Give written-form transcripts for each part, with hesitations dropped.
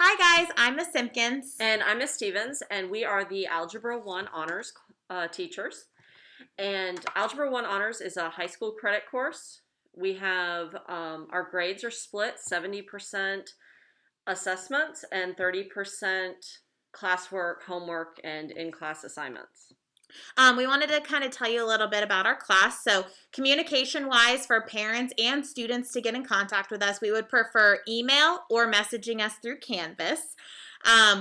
Hi guys, I'm Miss Simpkins. And I'm Miss Stevens, and we are the Algebra 1 Honors teachers. And Algebra 1 Honors is a high school credit course. We have our grades are split 70% assessments and 30% classwork, homework, and in class assignments. We wanted to kind of tell you a little bit about our class. So, communication wise, for parents and students to get in contact with us, we would prefer email or messaging us through Canvas.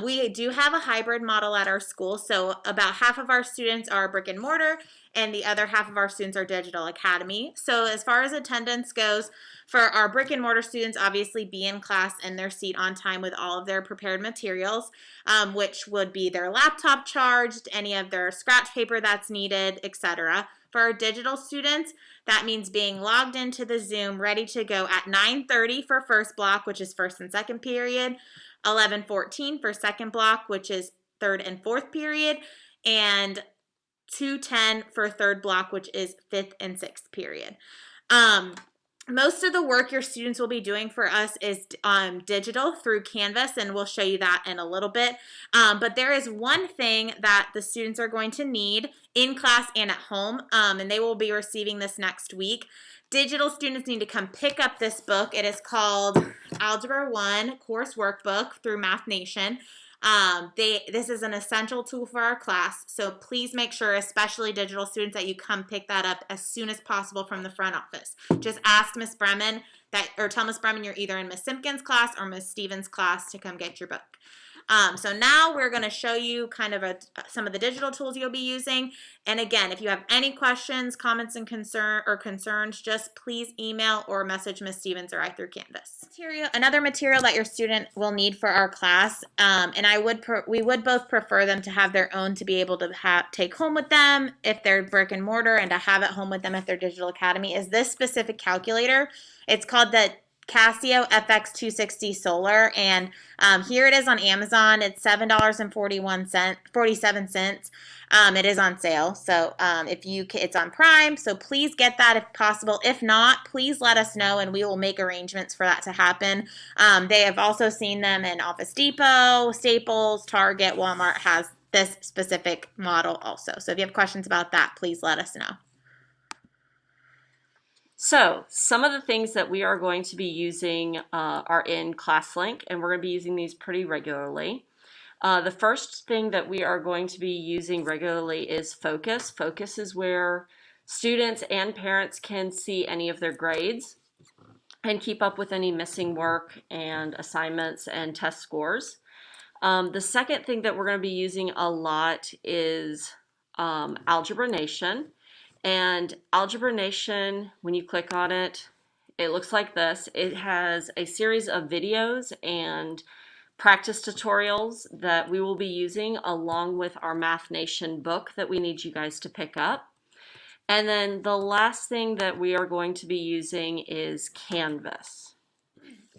We do have a hybrid model at our school, so about half of our students are brick and mortar, and the other half of our students are digital academy. So, as far as attendance goes, for our brick and mortar students, obviously be in class in their seat on time with all of their prepared materials, which would be their laptop charged, any of their scratch paper that's needed, etc. For our digital students, that means being logged into the Zoom, ready to go at 9:30 for first block, which is first and second period, 11:14 for second block, which is third and fourth period, and 2:10 for third block, which is fifth and sixth period. Most of the work your students will be doing for us is digital through Canvas, and we'll show you that in a little bit. But there is one thing that the students are going to need in class and at home, and they will be receiving this next week. Digital students need to come pick up this book. It is called Algebra 1 Course Workbook through Math Nation. This is an essential tool for our class, so please make sure, especially digital students, that you come pick that up as soon as possible from the front office. Just ask Miss Bremen or tell Miss Bremen you're either in Miss Simpkins' class or Miss Stevens' class to come get your book. So now we're going to show you kind of some of the digital tools you'll be using. And again, if you have any questions, comments, and concerns, just please email or message Miss Stevens or I through Canvas. Another material that your student will need for our class, and we would both prefer them to have their own to be able to take home with them if they're brick and mortar, and to have it home with them if they're digital academy, is this specific calculator. It's called the Casio FX260 Solar, and here it is on Amazon. It's $7.47. It is on sale, so it's on Prime, so please get that if possible. If not, please let us know and we will make arrangements for that to happen. They have also seen them in Office Depot, Staples, Target, Walmart has this specific model also. So if you have questions about that, please let us know. So some of the things that we are going to be using are in ClassLink, and we're going to be using these pretty regularly. The first thing that we are going to be using regularly is Focus. Focus is where students and parents can see any of their grades and keep up with any missing work and assignments and test scores. The second thing that we're going to be using a lot is Algebra Nation. And Algebra Nation, when you click on it, it looks like this. It has a series of videos and practice tutorials that we will be using along with our Math Nation book that we need you guys to pick up. And then the last thing that we are going to be using is Canvas.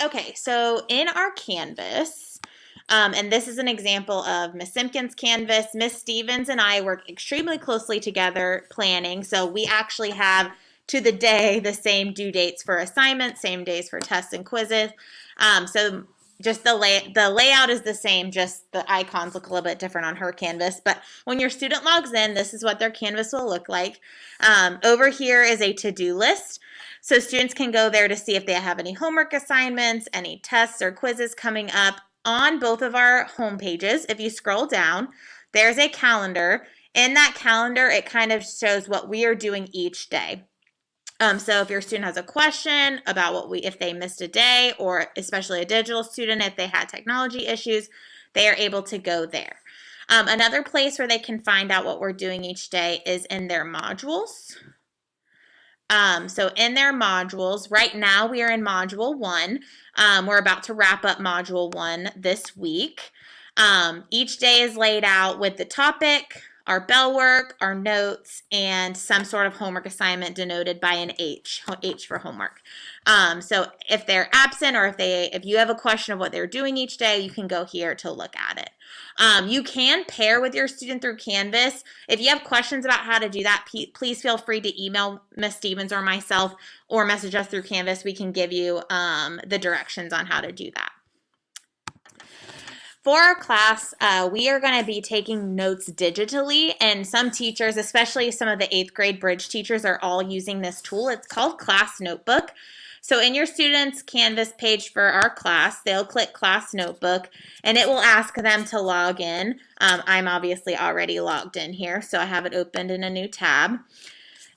Okay, so in our Canvas, and this is an example of Miss Simpkins' Canvas. Miss Stevens and I work extremely closely together planning, so we actually have to the day the same due dates for assignments, same days for tests and quizzes. So just the layout is the same, just the icons look a little bit different on her Canvas. But when your student logs in, this is what their Canvas will look like. Over here is a to-do list. So students can go there to see if they have any homework assignments, any tests or quizzes coming up. On both of our home pages, if you scroll down, there's a calendar. In that calendar, it kind of shows what we are doing each day. So if your student has a question about if they missed a day, or especially a digital student, if they had technology issues, they are able to go there. Another place where they can find out what we're doing each day is in their modules. So in their modules, right now we are in Module 1. We're about to wrap up Module 1 this week. Each day is laid out with the topic, our bell work, our notes, and some sort of homework assignment denoted by an H for homework. So if they're absent, or if you have a question of what they're doing each day, you can go here to look at it. You can pair with your student through Canvas. If you have questions about how to do that, please feel free to email Miss Stevens or myself, or message us through Canvas. We can give you the directions on how to do that. For our class, we are going to be taking notes digitally, and some teachers, especially some of the 8th grade bridge teachers, are all using this tool. It's called Class Notebook. So in your students' Canvas page for our class, they'll click Class Notebook, and it will ask them to log in. I'm obviously already logged in here, so I have it opened in a new tab.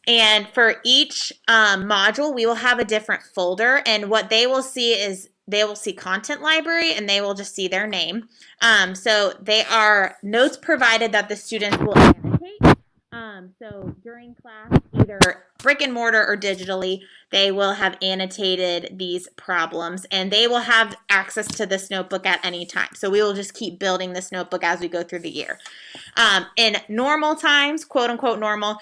And for each module, we will have a different folder, and what they will see is they will see content library, and they will just see their name. So they are notes provided that the students will annotate. So during class, either brick and mortar or digitally, they will have annotated these problems, and they will have access to this notebook at any time. So we will just keep building this notebook as we go through the year. In normal times, quote unquote normal,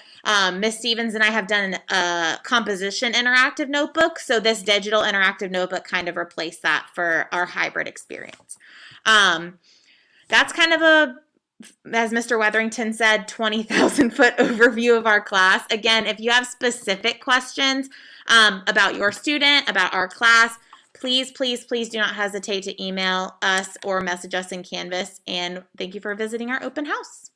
Miss Stevens and I have done a composition interactive notebook. So this digital interactive notebook kind of replaced that for our hybrid experience. That's kind of a, as Mr. Weatherington said, 20,000 foot overview of our class. Again, if you have specific questions about your student, about our class, please do not hesitate to email us or message us in Canvas. And thank you for visiting our open house.